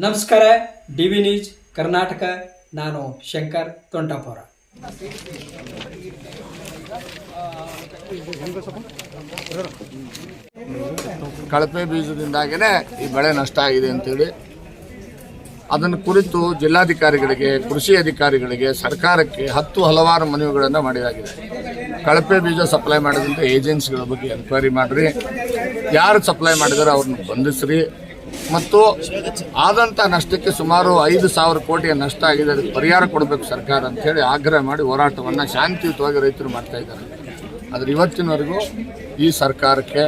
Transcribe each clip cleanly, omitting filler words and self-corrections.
ನಮಸ್ಕಾರ. DV news Karnataka. ನಾನು ಶಂಕರ್ ತೊಂಟಾಪುರ. ಕಳಪೆ ಬೀಜದಿಂದಾಗೇ ಈ ಬೆಳೆ ನಷ್ಟ ಆಗಿದೆ ಅಂತೇಳಿ ಅದನ್ನು ಕುರಿತು ಜಿಲ್ಲಾಧಿಕಾರಿಗಳಿಗೆ, ಕೃಷಿ ಅಧಿಕಾರಿಗಳಿಗೆ, ಸರ್ಕಾರಕ್ಕೆ ಹಲವಾರು ಮನವಿಗಳನ್ನು ಮಾಡಲಾಗಿದೆ. ಕಳಪೆ ಬೀಜ ಸಪ್ಲೈ ಮಾಡಿದಂಥ ಏಜೆನ್ಸಿಗಳ ಬಗ್ಗೆ ಎನ್ಕ್ವೈರಿ ಮಾಡಿರಿ, ಯಾರು ಸಪ್ಲೈ ಮಾಡಿದಾರೆ ಅವ್ರನ್ನ ಬಂಧಿಸ್ರಿ, ಮತ್ತು ಆದಂಥ ನಷ್ಟಕ್ಕೆ ಸುಮಾರು 5,000 ಕೋಟಿಯ ನಷ್ಟ ಆಗಿದೆ, ಅದಕ್ಕೆ ಪರಿಹಾರ ಕೊಡಬೇಕು ಸರ್ಕಾರ ಅಂತೇಳಿ ಆಗ್ರಹ ಮಾಡಿ ಹೋರಾಟವನ್ನು ಶಾಂತಿಯುತವಾಗಿ ರೈತರು ಮಾಡ್ತಾ ಇದ್ದಾರೆ. ಆದರೆ ಇವತ್ತಿನವರೆಗೂ ಈ ಸರ್ಕಾರಕ್ಕೆ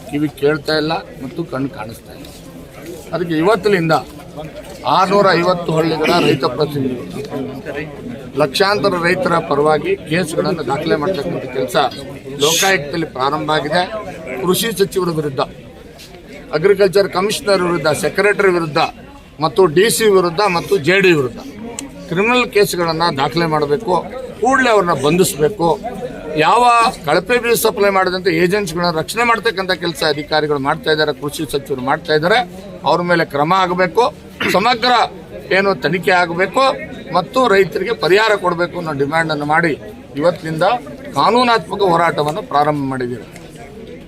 ಕಿವಿ ಕೇಳ್ತಾ ಇಲ್ಲ ಮತ್ತು ಕಣ್ಣು ಕಾಣಿಸ್ತಾ ಇಲ್ಲ. ಅದಕ್ಕೆ ಇವತ್ತಿನಿಂದ 650 ಹಳ್ಳಿಗಳ ರೈತ ಪ್ರತಿನಿಧಿಗಳು ಲಕ್ಷಾಂತರ ರೈತರ ಪರವಾಗಿ ಕೇಸ್ಗಳನ್ನು ದಾಖಲೆ ಮಾಡತಕ್ಕಂಥ ಕೆಲಸ ಲೋಕಾಯುಕ್ತದಲ್ಲಿ ಪ್ರಾರಂಭ ಆಗಿದೆ. ಕೃಷಿ ಸಚಿವರ ವಿರುದ್ಧ, ಅಗ್ರಿಕಲ್ಚರ್ ಕಮಿಷನರ್ ವಿರುದ್ಧ, ಸೆಕ್ರೆಟರಿ ವಿರುದ್ಧ ಮತ್ತು DC ವಿರುದ್ಧ ಮತ್ತು JD ವಿರುದ್ಧ ಕ್ರಿಮಿನಲ್ ಕೇಸ್ಗಳನ್ನು ದಾಖಲೆ ಮಾಡಬೇಕು. ಕೂಡಲೇ ಅವ್ರನ್ನ ಬಂಧಿಸಬೇಕು. ಯಾವ ಕಳಪೆ ಬೀಜ ಸಪ್ಲೈ ಮಾಡಿದಂಥ ಏಜೆನ್ಸಿಗಳನ್ನ ರಕ್ಷಣೆ ಮಾಡ್ತಕ್ಕಂಥ ಕೆಲಸ ಅಧಿಕಾರಿಗಳು ಮಾಡ್ತಾ ಇದ್ದಾರೆ, ಕೃಷಿ ಸಚಿವರು ಮಾಡ್ತಾ ಇದ್ದಾರೆ. ಅವ್ರ ಮೇಲೆ ಕ್ರಮ ಆಗಬೇಕು, ಸಮಗ್ರ ತನಿಖೆ ಆಗಬೇಕು ಮತ್ತು ರೈತರಿಗೆ ಪರಿಹಾರ ಕೊಡಬೇಕು ಅನ್ನೋ ಡಿಮ್ಯಾಂಡನ್ನು ಮಾಡಿ ಇವತ್ತಿನಿಂದ ಕಾನೂನಾತ್ಮಕ ಹೋರಾಟವನ್ನು ಪ್ರಾರಂಭ ಮಾಡಿದ್ದೀವಿ.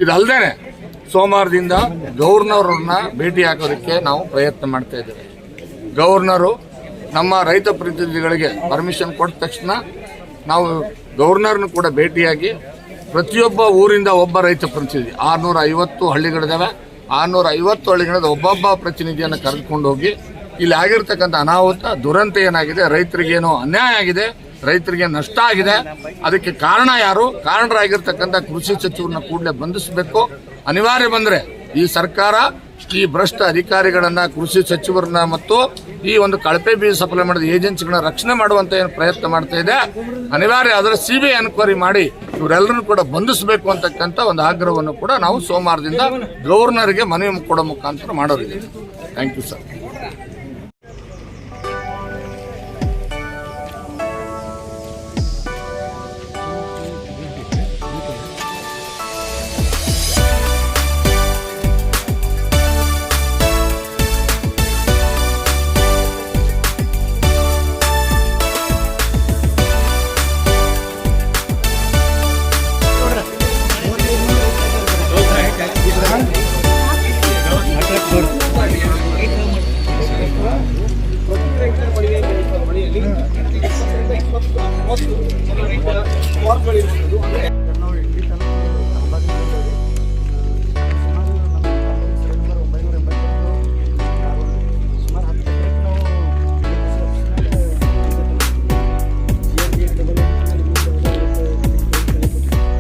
ಇದಲ್ಲದೆ ಸೋಮವಾರದಿಂದ ಗವರ್ನರ್ನ ಭೇಟಿ ಹಾಕೋದಕ್ಕೆ ನಾವು ಪ್ರಯತ್ನ ಮಾಡ್ತಾ ಇದ್ದೇವೆ. ಗವರ್ನರು ನಮ್ಮ ರೈತ ಪ್ರತಿನಿಧಿಗಳಿಗೆ ಪರ್ಮಿಷನ್ ಕೊಟ್ಟ ತಕ್ಷಣ ನಾವು ಗವರ್ನರ್ನು ಕೂಡ ಭೇಟಿಯಾಗಿ ಪ್ರತಿಯೊಬ್ಬ ಊರಿಂದ ಒಬ್ಬ ರೈತ ಪ್ರತಿನಿಧಿ, 650 ಹಳ್ಳಿಗಳಿದ್ದಾವೆ, 650 ಹಳ್ಳಿಗಳಿಂದ ಒಬ್ಬೊಬ್ಬ ಪ್ರತಿನಿಧಿಯನ್ನು ಕರೆದುಕೊಂಡು ಹೋಗಿ ಇಲ್ಲಿ ಆಗಿರ್ತಕ್ಕಂಥ ಅನಾಹುತ ದುರಂತ ಏನಾಗಿದೆ, ರೈತರಿಗೇನು ಅನ್ಯಾಯ ಆಗಿದೆ, ರೈತರಿಗೆ ನಷ್ಟ ಆಗಿದೆ, ಅದಕ್ಕೆ ಕಾರಣ ಯಾರು, ಕಾರಣರಾಗಿರ್ತಕ್ಕಂಥ ಕೃಷಿ ಸಚಿವರನ್ನ ಕೂಡಲೇ ಬಂಧಿಸಬೇಕು. ಅನಿವಾರ್ಯ ಬಂದರೆ ಈ ಸರ್ಕಾರ ಈ ಭ್ರಷ್ಟ ಅಧಿಕಾರಿಗಳನ್ನ, ಕೃಷಿ ಸಚಿವರನ್ನ ಮತ್ತು ಈ ಒಂದು ಕಳಪೆ ಬೀಜ ಸಪ್ಲೈ ಮಾಡಿದ ಏಜೆನ್ಸಿಗಳನ್ನ ರಕ್ಷಣೆ ಮಾಡುವಂತ ಏನು ಪ್ರಯತ್ನ ಮಾಡ್ತಾ ಇದೆ, ಅನಿವಾರ್ಯ ಆದರೆ CBI ಎನ್ಕ್ವೈರಿ ಮಾಡಿ ಇವರೆಲ್ಲರನ್ನು ಕೂಡ ಬಂಧಿಸಬೇಕು ಅಂತಕ್ಕಂಥ ಒಂದು ಆಗ್ರಹವನ್ನು ಕೂಡ ನಾವು ಸೋಮವಾರದಿಂದ ಗವರ್ನರ್ಗೆ ಮನವಿ ಕೊಡೋ ಮುಖಾಂತರ ಮಾಡೋರಿದೆ. Thank you sir. ಮಳೆಯಲ್ಲಿ